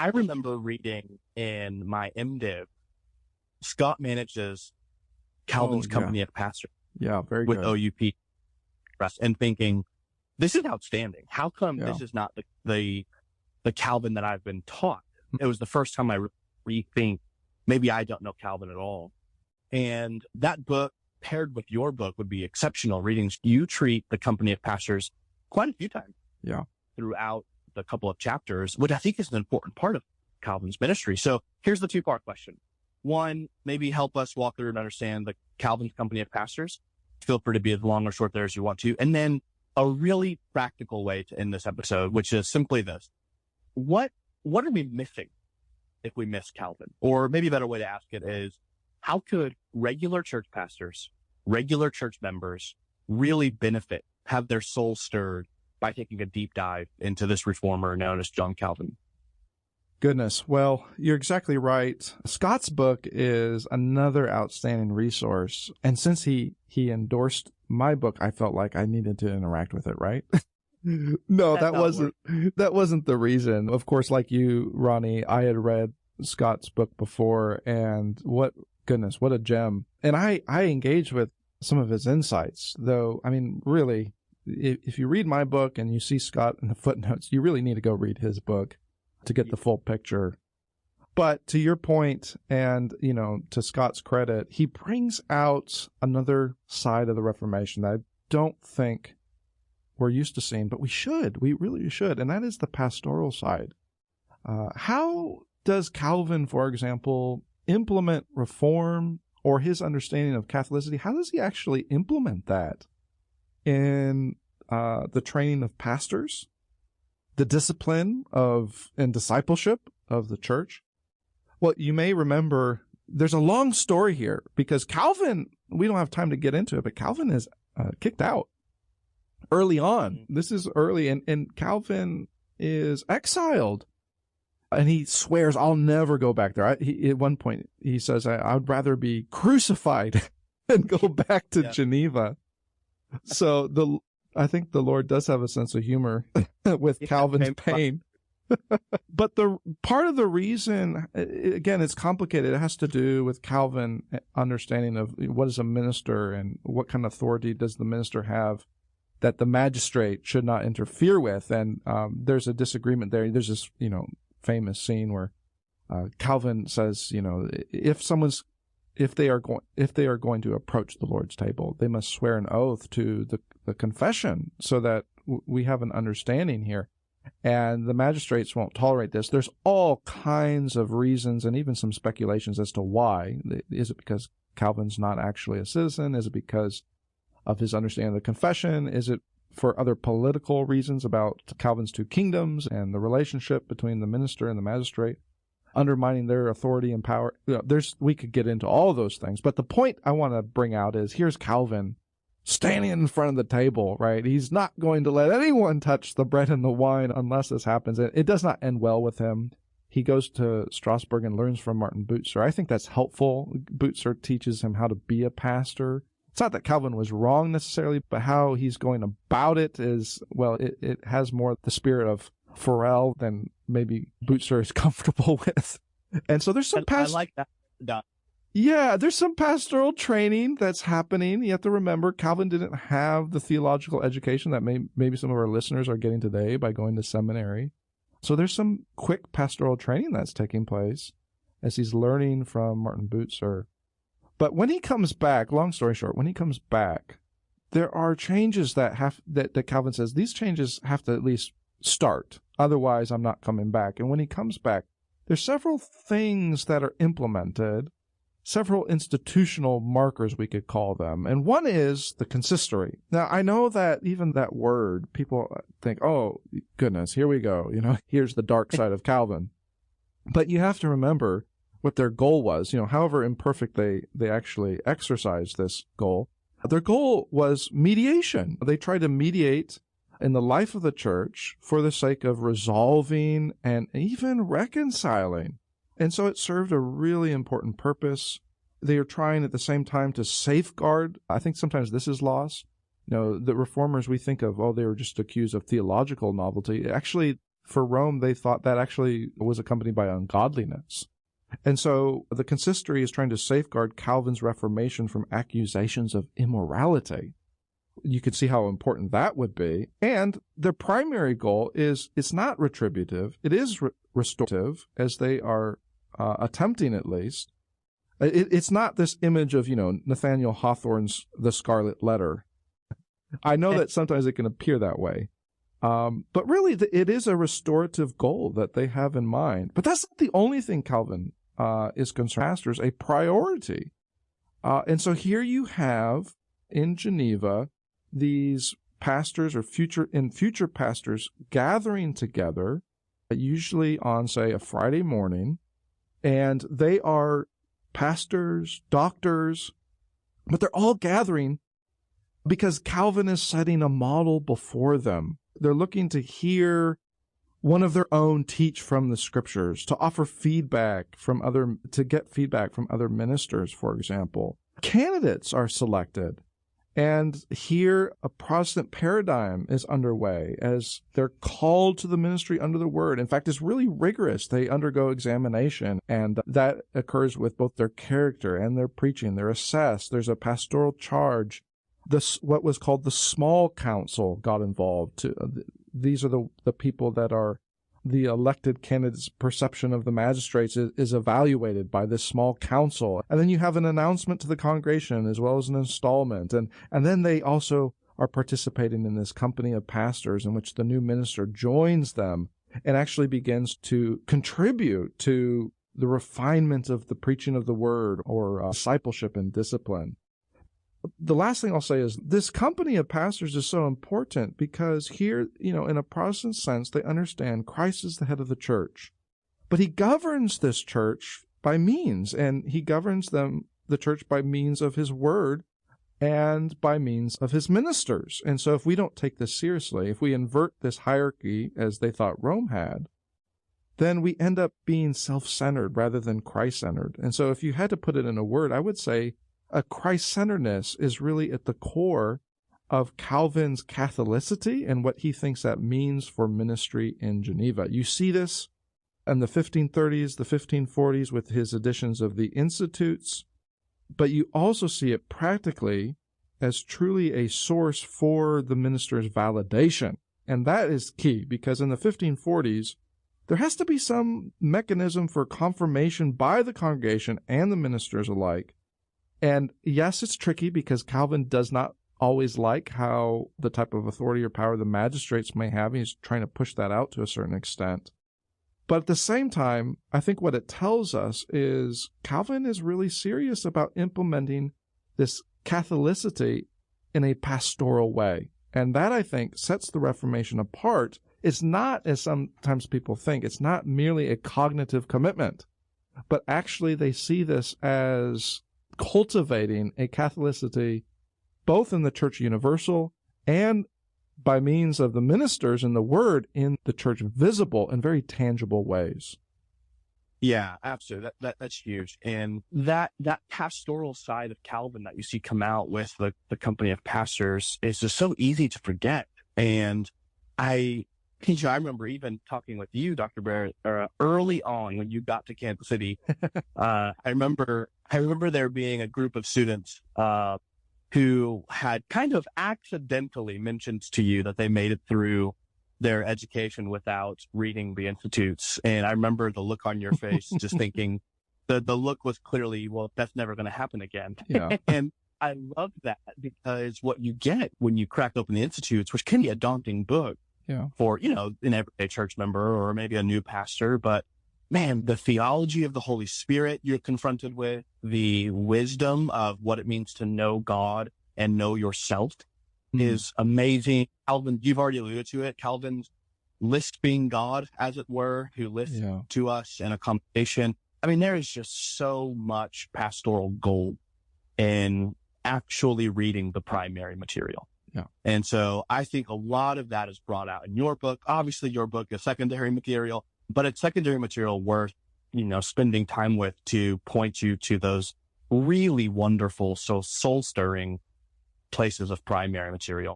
I remember reading in my MDiv, Scott manages Calvin's Company of Pastors. Yeah, very with good. OUP and thinking, this is outstanding. How come this is not the Calvin that I've been taught? It was the first time I rethink, maybe I don't know Calvin at all. And that book paired with your book would be exceptional readings. You treat the Company of Pastors quite a few times throughout the couple of chapters, which I think is an important part of Calvin's ministry. So here's the two-part question. One, maybe help us walk through and understand the Calvin's Company of Pastors. Feel free to be as long or short there as you want to. And then a really practical way to end this episode, which is simply this. What are we missing if we miss Calvin? Or maybe a better way to ask it is, how could regular church pastors, regular church members really benefit, have their soul stirred by taking a deep dive into this reformer known as John Calvin? Goodness. Well, you're exactly right. Scott's book is another outstanding resource. And since he endorsed my book, I felt like I needed to interact with it, right? No, that wasn't the reason. Of course, like you, Ronnie, I had read Scott's book before, and what a gem. And I engaged with some of his insights, though. I mean, really, if you read my book and you see Scott in the footnotes, you really need to go read his book to get the full picture. But to your point, and, to Scott's credit, he brings out another side of the Reformation that I don't think we're used to seeing, but we really should, and that is the pastoral side. How does Calvin, for example, implement reform or his understanding of Catholicity? How does he actually implement that in the training of pastors, the discipline and discipleship of the church? Well, you may remember there's a long story here because Calvin, we don't have time to get into it, but Calvin is kicked out early on. This is early, and Calvin is exiled. And he swears, I'll never go back there. At one point, he says, I'd rather be crucified than go back to Geneva. So I think the Lord does have a sense of humor with Calvin's pain. But the part of the reason, again, it's complicated. It has to do with Calvin understanding of what is a minister and what kind of authority does the minister have that the magistrate should not interfere with. And there's a disagreement there. There's this, famous scene where Calvin says, if they are going to approach the Lord's table, they must swear an oath to the confession so that we have an understanding here. And the magistrates won't tolerate this. There's all kinds of reasons and even some speculations as to why. Is it because Calvin's not actually a citizen? Is it because of his understanding of the confession? Is it for other political reasons about Calvin's two kingdoms and the relationship between the minister and the magistrate, undermining their authority and power? We could get into all of those things. But the point I want to bring out is here's Calvin standing in front of the table, right? He's not going to let anyone touch the bread and the wine unless this happens. It does not end well with him. He goes to Strasbourg and learns from Martin Bucer. I think that's helpful. Bucer teaches him how to be a pastor. It's not that Calvin was wrong necessarily, but how he's going about it is, well, it has more the spirit of Farrell than maybe Bucer is comfortable with. And so there's some I like that. Yeah, there's some pastoral training that's happening. You have to remember, Calvin didn't have the theological education that maybe some of our listeners are getting today by going to seminary. So there's some quick pastoral training that's taking place as he's learning from Martin Bucer. But when he comes back, long story short, when he comes back, there are changes that Calvin says, these changes have to at least start. Otherwise, I'm not coming back. And when he comes back, there's several things that are implemented, several institutional markers, we could call them. And one is the consistory. Now, I know that even that word, people think, oh, goodness, here we go. Here's the dark side of Calvin. But you have to remember what their goal was, however imperfect they actually exercised this goal. Their goal was mediation. They tried to mediate in the life of the church for the sake of resolving and even reconciling. And so it served a really important purpose. They are trying at the same time to safeguard. I think sometimes this is lost. The reformers we think of, they were just accused of theological novelty. Actually, for Rome, they thought that actually was accompanied by ungodliness. And so the consistory is trying to safeguard Calvin's Reformation from accusations of immorality. You can see how important that would be. And their primary goal is, it's not retributive. It is restorative, as they are attempting at least. It's not this image of, Nathaniel Hawthorne's The Scarlet Letter. I know that sometimes it can appear that way. But really, it is a restorative goal that they have in mind. But that's not the only thing Calvin is concerned with. Pastors, a priority. And so here you have in Geneva these pastors or future pastors gathering together, usually on, say, a Friday morning, and they are pastors, doctors, but they're all gathering because Calvin is setting a model before them. They're looking to hear one of their own teach from the scriptures, to offer feedback to get feedback from other ministers, for example. Candidates are selected. And here a Protestant paradigm is underway as they're called to the ministry under the word. In fact, it's really rigorous. They undergo examination, and that occurs with both their character and their preaching. They're assessed. There's a pastoral charge. What was called the small council got involved. These are the people that are the elected candidates' perception of the magistrates is evaluated by this small council. And then you have an announcement to the congregation as well as an installment. And then they also are participating in this company of pastors in which the new minister joins them and actually begins to contribute to the refinement of the preaching of the word or discipleship and discipline. The last thing I'll say is this company of pastors is so important because here, in a Protestant sense, they understand Christ is the head of the church. But he governs this church by means, and he governs the church by means of his word and by means of his ministers. And so if we don't take this seriously, if we invert this hierarchy as they thought Rome had, then we end up being self-centered rather than Christ-centered. And so if you had to put it in a word, I would say a Christ-centeredness is really at the core of Calvin's Catholicity and what he thinks that means for ministry in Geneva. You see this in the 1530s, the 1540s with his editions of the Institutes, but you also see it practically as truly a source for the minister's validation. And that is key because in the 1540s, there has to be some mechanism for confirmation by the congregation and the ministers alike. And yes, it's tricky because Calvin does not always like how the type of authority or power the magistrates may have. He's trying to push that out to a certain extent. But at the same time, I think what it tells us is Calvin is really serious about implementing this Catholicity in a pastoral way. And that, I think, sets the Reformation apart. It's not, as sometimes people think, it's not merely a cognitive commitment, but actually they see this as cultivating a Catholicity both in the Church Universal and by means of the ministers and the word in the church visible in very tangible ways. Yeah, absolutely. That's huge. And that pastoral side of Calvin that you see come out with the company of pastors is just so easy to forget. And I remember even talking with you, Dr. Barrett, early on when you got to Kansas City. I remember there being a group of students who had kind of accidentally mentioned to you that they made it through their education without reading the Institutes. And I remember the look on your face, just thinking the look was clearly, well, that's never going to happen again. Yeah. And I love that because what you get when you crack open the Institutes, which can be a daunting book, for, an everyday church member or maybe a new pastor. But man, the theology of the Holy Spirit you're confronted with, the wisdom of what it means to know God and know yourself is amazing. Calvin, you've already alluded to it. Calvin's lisping God, as it were, who lists to us in a conversation. I mean, there is just so much pastoral gold in actually reading the primary material. Yeah. And so I think a lot of that is brought out in your book. Obviously, your book is secondary material, but it's secondary material worth, spending time with to point you to those really wonderful, so soul-stirring places of primary material.